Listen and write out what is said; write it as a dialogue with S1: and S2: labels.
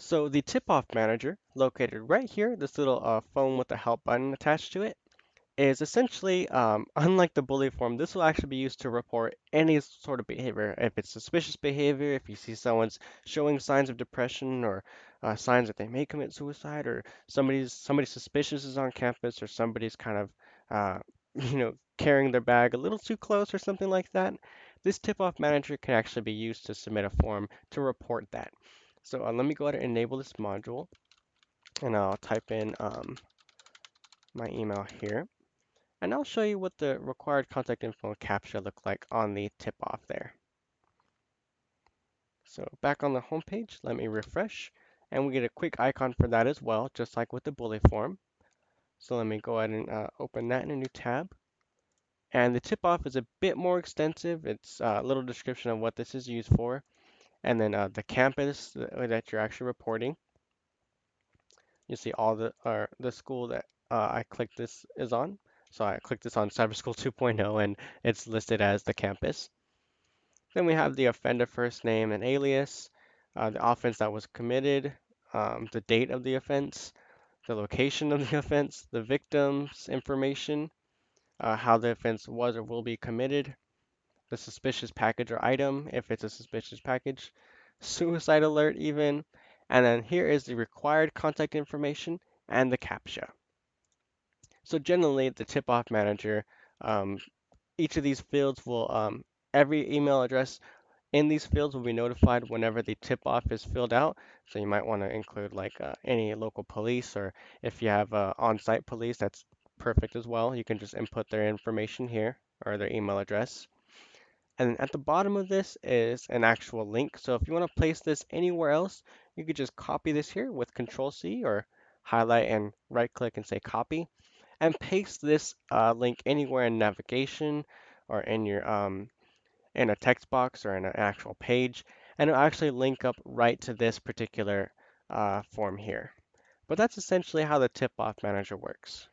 S1: So the tip-off manager, located right here, this little phone with the help button attached to it, is essentially, unlike the bully form, this will actually be used to report any sort of behavior. If it's suspicious behavior, if you see someone's showing signs of depression or signs that they may commit suicide, or somebody suspicious is on campus, or somebody's kind of, uh, carrying their bag a little too close or something like that, this tip-off manager can actually be used to submit a form to report that. So let me go ahead and enable this module, and I'll type in my email here. And I'll show you what the required contact info and CAPTCHA look like on the tip off there. So back on the home page, let me refresh, and we get a quick icon for that as well, just like with the bullet form. So let me go ahead and open that in a new tab. And the tip off is a bit more extensive. It's a little description of what this is used for, and then the campus that you're actually reporting. You see all the school that I clicked this is on. So I clicked this on Cyberschool 2.0, and it's listed as the campus. Then we have the offender first name and alias, the offense that was committed, the date of the offense, the location of the offense, the victim's information, how the offense was or will be committed, the suspicious package or item, if it's a suspicious package, suicide alert even, and then here is the required contact information and the CAPTCHA. So generally, the tip-off manager, um, each of these fields will, every email address in these fields will be notified whenever the tip-off is filled out. So you might want to include like any local police, or if you have on-site police, that's perfect as well. You can just input their information here or their email address. And at the bottom of this is an actual link. So if you want to place this anywhere else, you could just copy this here with Control C, or highlight and right click and say copy, and paste this link anywhere in navigation or in a text box or in an actual page, and it'll actually link up right to this particular form here. But that's essentially how the tip-off manager works.